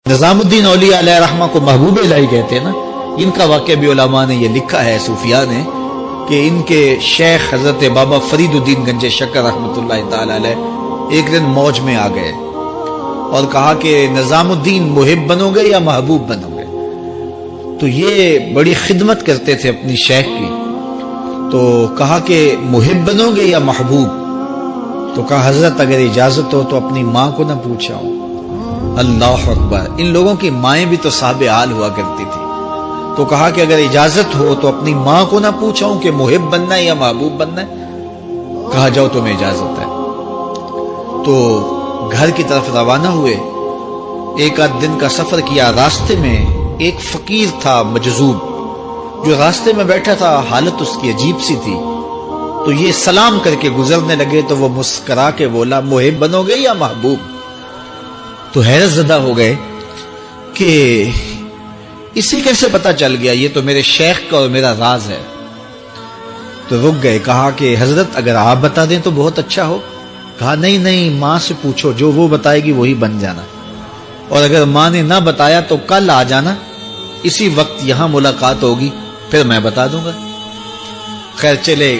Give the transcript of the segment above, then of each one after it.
نظام الدین اولیاء علیہ رحمہ کو محبوب الہی کہتے ہیں نا. ان کا واقعہ بھی علماء نے یہ لکھا ہے، صوفیاء نے، کہ ان کے شیخ حضرت بابا فرید الدین گنج شکر رحمۃ اللہ تعالی علیہ ایک دن موج میں آ گئے اور کہا کہ نظام الدین محب بنو گے یا محبوب بنو گے؟ تو یہ بڑی خدمت کرتے تھے اپنی شیخ کی، تو کہا کہ محب بنو گے یا محبوب؟ تو کہا حضرت اگر اجازت ہو تو اپنی ماں کو نہ پوچھاؤں. اللہ اکبر! ان لوگوں کی مائیں بھی تو صاحب حال ہوا کرتی تھی. تو کہا کہ اگر اجازت ہو تو اپنی ماں کو نہ پوچھاؤں کہ محب بننا ہے یا محبوب بننا ہے؟ کہا جاؤ تمہیں اجازت ہے. تو گھر کی طرف روانہ ہوئے. ایک آدھ دن کا سفر کیا. راستے میں ایک فقیر تھا مجذوب، جو راستے میں بیٹھا تھا، حالت اس کی عجیب سی تھی. تو یہ سلام کر کے گزرنے لگے تو وہ مسکرا کے بولا محب بنو گے یا محبوب؟ تو حیرت زدہ ہو گئے کہ اسے کیسے پتا چل گیا، یہ تو میرے شیخ کا اور میرا راز ہے. تو رک گئے. کہا کہ حضرت اگر آپ بتا دیں تو بہت اچھا ہو. کہا نہیں نہیں، ماں سے پوچھو، جو وہ بتائے گی وہی بن جانا، اور اگر ماں نے نہ بتایا تو کل آ جانا، اسی وقت یہاں ملاقات ہوگی، پھر میں بتا دوں گا. خیر چلے،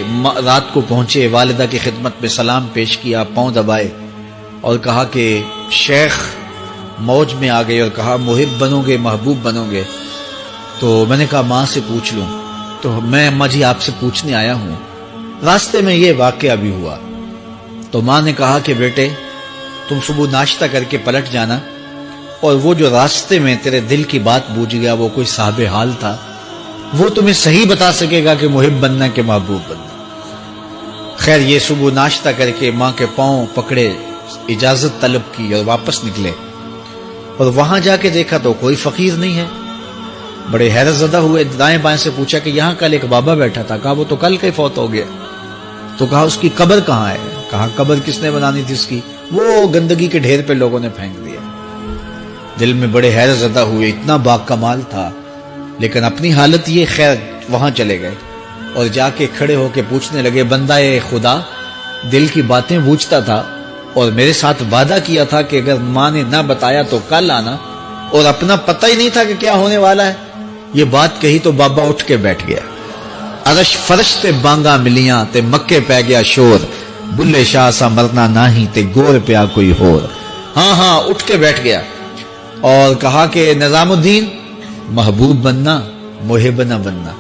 رات کو پہنچے، والدہ کی خدمت میں سلام پیش کیا، پاؤں دبائے اور کہا کہ شیخ موج میں آ گئے اور کہا محب بنو گے محبوب بنو گے؟ تو میں نے کہا ماں سے پوچھ لوں. تو میں اماں جی آپ سے پوچھنے آیا ہوں. راستے میں یہ واقعہ بھی ہوا. تو ماں نے کہا کہ بیٹے تم صبح ناشتہ کر کے پلٹ جانا، اور وہ جو راستے میں تیرے دل کی بات بوجھ گیا، وہ کوئی صاحب حال تھا، وہ تمہیں صحیح بتا سکے گا کہ محب بننا کہ محبوب بننا. خیر یہ صبح ناشتہ کر کے ماں کے پاؤں پکڑے، اجازت طلب کی اور واپس نکلے. اور وہاں جا کے دیکھا تو کوئی فقیر نہیں ہے. بڑے حیرت زدہ ہوئے. دائیں بائیں سے پوچھا کہ یہاں کل ایک بابا بیٹھا تھا. کہا وہ تو کل کے فوت ہو گیا. تو کہا اس کی قبر کہاں ہے؟ کہا قبر کس نے بنانی تھی اس کی؟ وہ گندگی کے ڈھیر پہ لوگوں نے پھینک دیا. دل میں بڑے حیرت زدہ ہوئے. اتنا با کمال تھا، لیکن اپنی حالت یہ. خیر وہاں چلے گئے اور جا کے کھڑے ہو کے پوچھنے لگے بندہ خدا دل کی باتیں بوجھتا تھا اور میرے ساتھ وعدہ کیا تھا کہ اگر ماں نے نہ بتایا تو کل آنا، اور اپنا پتہ ہی نہیں تھا کہ کیا ہونے والا ہے. یہ بات کہی تو بابا اٹھ کے بیٹھ گیا. عرش فرش تے بانگا ملیاں تے مکے پہ گیا شور، بلے شاہ سا مرنا نہیں تے گور پیا کوئی ہور. ہاں اٹھ کے بیٹھ گیا اور کہا کہ نظام الدین محبوب بننا محب نہ بننا.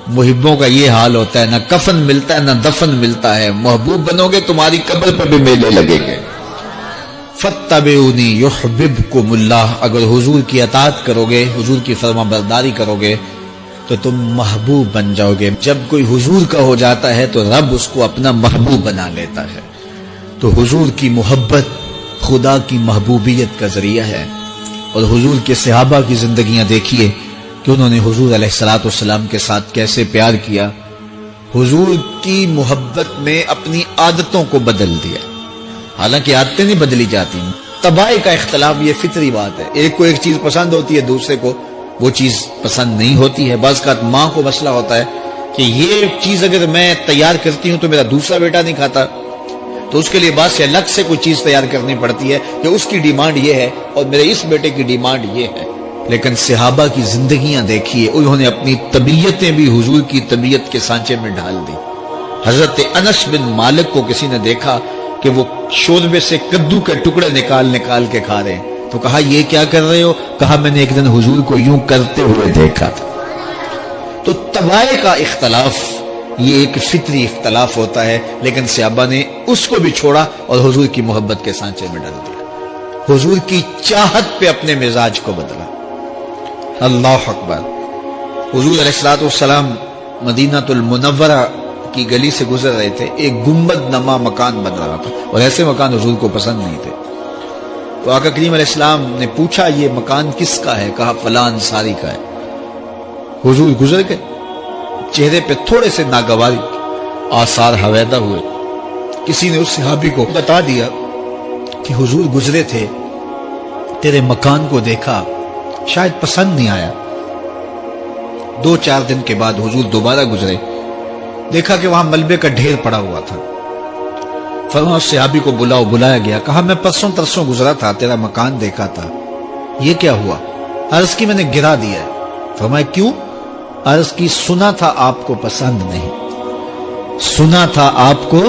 محبوں کا یہ حال ہوتا ہے، نہ کفن ملتا ہے نہ دفن ملتا ہے. محبوب بنو گے تمہاری قبر پہ بھی میلے لگیں گے. فاتبعونی یحببکم اللہ. اگر حضور کی اطاعت کرو گے، حضور کی فرما برداری کرو گے تو تم محبوب بن جاؤ گے. جب کوئی حضور کا ہو جاتا ہے تو رب اس کو اپنا محبوب بنا لیتا ہے. تو حضور کی محبت خدا کی محبوبیت کا ذریعہ ہے. اور حضور کے صحابہ کی زندگیاں دیکھیے کہ انہوں نے حضور علیہ الصلوۃ والسلام کے ساتھ کیسے پیار کیا. حضور کی محبت میں اپنی عادتوں کو بدل دیا. حالانکہ عادتیں نہیں بدلی جاتی، طباع کا اختلاف یہ فطری بات ہے. ایک کو ایک چیز پسند ہوتی ہے، دوسرے کو وہ چیز پسند نہیں ہوتی ہے. بعض اوقات ماں کو مسئلہ ہوتا ہے کہ یہ چیز اگر میں تیار کرتی ہوں تو میرا دوسرا بیٹا نہیں کھاتا، تو اس کے لیے بعد سے الگ سے کوئی چیز تیار کرنی پڑتی ہے کہ اس کی ڈیمانڈ یہ ہے اور میرے اس بیٹے کی ڈیمانڈ یہ ہے. لیکن صحابہ کی زندگیاں دیکھیے، انہوں نے اپنی طبیعتیں بھی حضور کی طبیعت کے سانچے میں ڈال دی. حضرت انس بن مالک کو کسی نے دیکھا کہ وہ شوربے سے کدو کے ٹکڑے نکال کے کھا رہے ہیں. تو کہا یہ کیا کر رہے ہو؟ کہا میں نے ایک دن حضور کو یوں کرتے ہوئے دیکھا تھا. تو طباع کا اختلاف یہ ایک فطری اختلاف ہوتا ہے، لیکن صحابہ نے اس کو بھی چھوڑا اور حضور کی محبت کے سانچے میں ڈال دیا. حضور کی چاہت پہ اپنے مزاج کو بدلا. اللہ اکبر. حضور علیہ الصلوۃ والسلام مدینہ المنورہ کی گلی سے گزر رہے تھے. ایک گنبد نما مکان بن رہا تھا اور ایسے مکان حضور کو پسند نہیں تھے. تو آقا کریم علیہ السلام نے پوچھا یہ مکان کس کا ہے؟ کہا فلاں انصاری کا ہے. حضور گزر گئے. چہرے پہ تھوڑے سے ناگواری آثار حویدہ ہوئے. کسی نے اس صحابی کو بتا دیا کہ حضور گزرے تھے، تیرے مکان کو دیکھا، شاید پسند نہیں آیا. 2-4 دن کے بعد حضور دوبارہ گزرے، دیکھا کہ وہاں ملبے کا ڈھیر پڑا ہوا تھا. فرمایا صحابی کو بلایا گیا. کہا میں پرسوں ترسوں گزرا تھا، تیرا مکان دیکھا تھا، یہ کیا ہوا؟ عرض کی میں نے گرا دیا ہے۔ فرمایا کیوں؟ عرض کی سنا تھا آپ کو پسند نہیں، سنا تھا آپ کو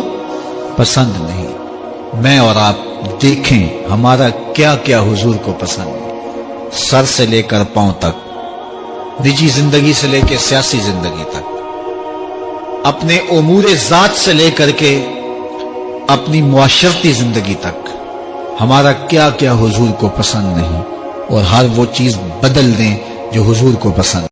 پسند نہیں۔ میں اور آپ دیکھیں ہمارا کیا کیا حضور کو پسند ہے، سر سے لے کر پاؤں تک، نجی زندگی سے لے کے سیاسی زندگی تک، اپنے امور ذات سے لے کر کے اپنی معاشرتی زندگی تک، ہمارا کیا کیا حضور کو پسند نہیں، اور ہر وہ چیز بدل دیں جو حضور کو پسند